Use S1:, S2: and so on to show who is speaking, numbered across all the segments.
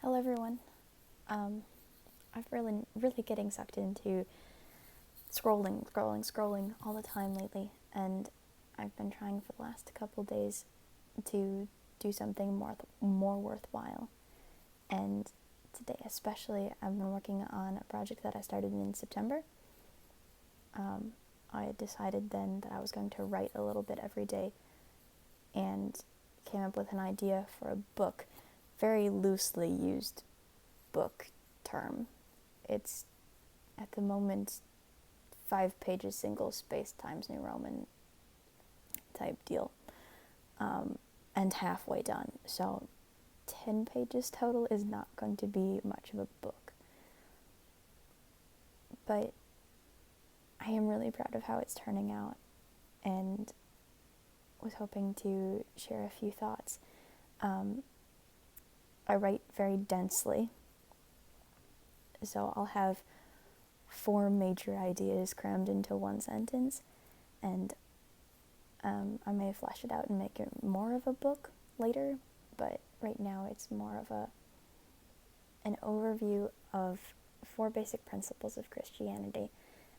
S1: Hello, everyone. I've really getting sucked into scrolling all the time lately, and I've been trying for the last couple days to do something more worthwhile. And today, especially, I've been working on a project that I started in September. I decided then that I was going to write a little bit every day, and came up with an idea for a book, very loosely used book term. It's at the moment 5 pages single space times New Roman type deal, and halfway done. So 10 pages total is not going to be much of a book. But I am really proud of how it's turning out, and was hoping to share a few thoughts. I write very densely, so I'll have 4 major ideas crammed into one sentence, and I may flesh it out and make it more of a book later, but right now it's more of an overview of 4 basic principles of Christianity.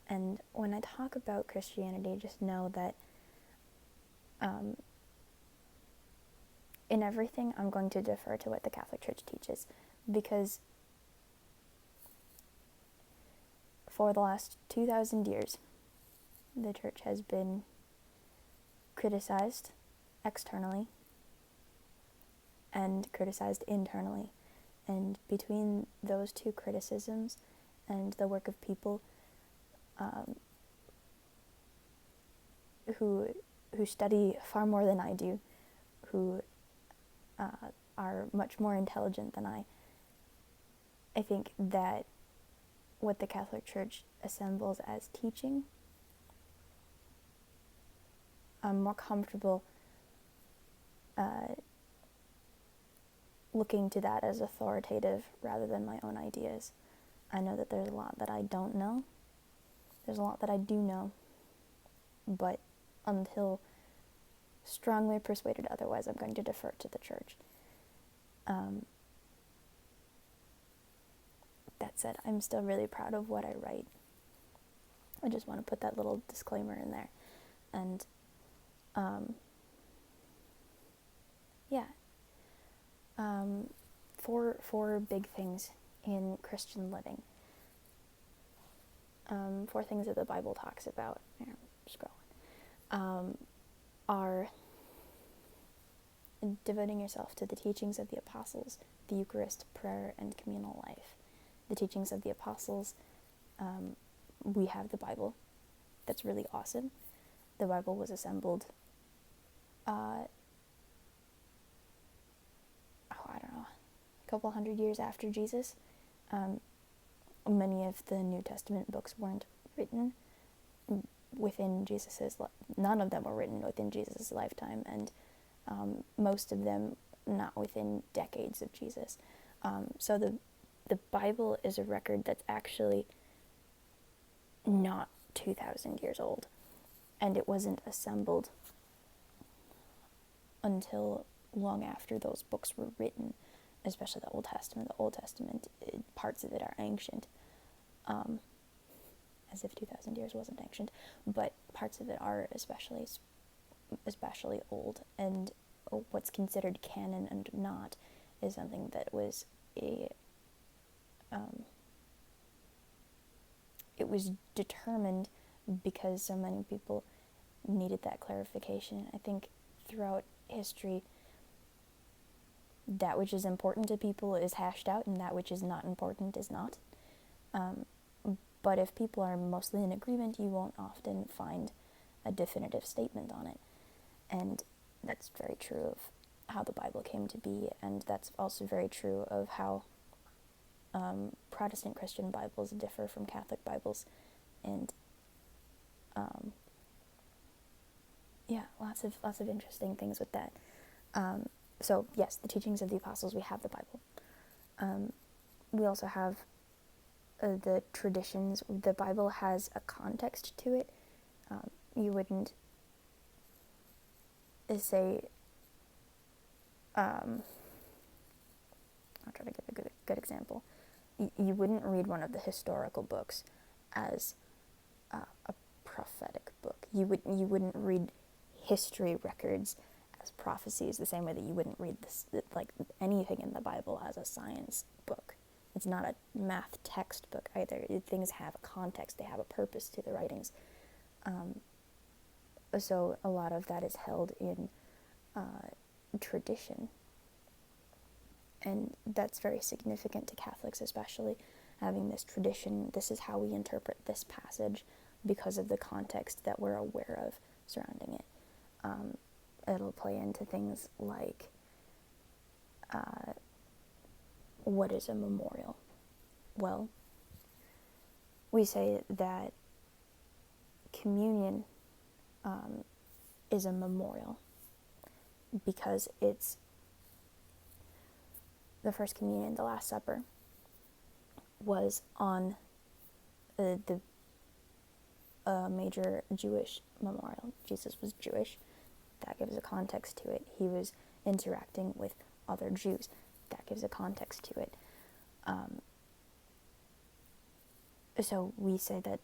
S1: And when I talk about Christianity, just know that in everything I'm going to defer to what the Catholic Church teaches, because for the last 2,000 years, the Church has been criticized externally and criticized internally. And between those 2 criticisms and the work of people who study far more than I do, who are much more intelligent than I think that what the Catholic Church assembles as teaching, I'm more comfortable looking to that as authoritative rather than my own ideas. I know that there's a lot that I don't know. There's a lot that I do know. But until strongly persuaded otherwise, I'm going to defer to the Church. That said, I'm still really proud of what I write. I just want to put that little disclaimer in there. And four big things in Christian living. 4 things that the Bible talks about. Here, scrolling. Are devoting yourself to the teachings of the apostles, the Eucharist, prayer, and communal life. The teachings of the apostles, we have the Bible. That's really awesome. The Bible was assembled, a couple hundred years after Jesus. Many of the New Testament books weren't written within none of them were written within Jesus' lifetime, and most of them not within decades of Jesus. So the Bible is a record that's actually not 2,000 years old, and it wasn't assembled until long after those books were written, especially the Old Testament. The Old Testament, parts of it are ancient, as if 2,000 years wasn't ancient, but parts of it are especially old, and what's considered canon and not is something that was it was determined because so many people needed that clarification. I think throughout history, that which is important to people is hashed out, and that which is not important is not. But if people are mostly in agreement, you won't often find a definitive statement on it. And that's very true of how the Bible came to be, and that's also very true of how Protestant Christian Bibles differ from Catholic Bibles. And lots of interesting things with that. So yes, the teachings of the apostles, we have the Bible. We also have the traditions. The Bible has a context to it. You wouldn't say, I'll try to give a good good example. You wouldn't read one of the historical books as a prophetic book. You wouldn't read history records as prophecies the same way that you wouldn't read anything in the Bible as a science book. It's not a math textbook either. Things have a context, they have a purpose to the writings. So a lot of that is held in tradition. And that's very significant to Catholics, especially having this tradition. This is how we interpret this passage because of the context that we're aware of surrounding it. It'll play into things like what is a memorial? Well, we say that communion is a memorial because it's the first communion, the Last Supper, was on the major Jewish memorial. Jesus was Jewish. That gives a context to it. He was interacting with other Jews. That gives a context to it. So we say that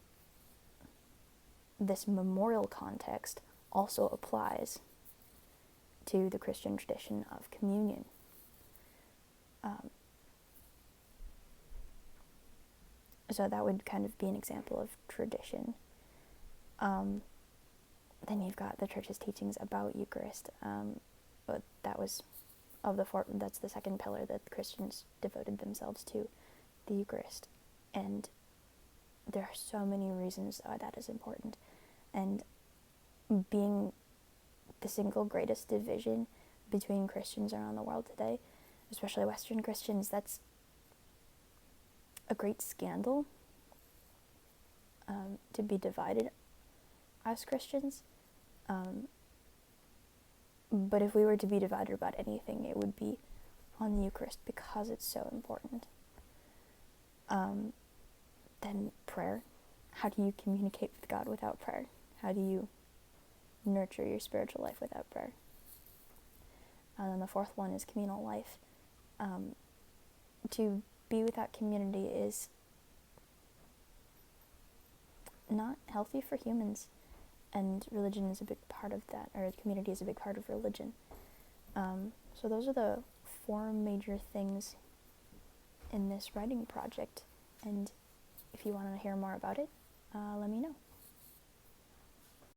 S1: this memorial context also applies to the Christian tradition of communion. So that would kind of be an example of tradition. Then you've got the Church's teachings about Eucharist, but that's the second pillar that the Christians devoted themselves to, the Eucharist. And there are so many reasons why that is important. And being the single greatest division between Christians around the world today, especially Western Christians, that's a great scandal to be divided as Christians. But if we were to be divided about anything, it would be on the Eucharist because it's so important. Then prayer. How do you communicate with God without prayer? How do you nurture your spiritual life without prayer? And then the fourth one is communal life. To be without community is not healthy for humans, and religion is a big part of that, or community is a big part of religion. So those are the four major things in this writing project, and if you want to hear more about it, let me know.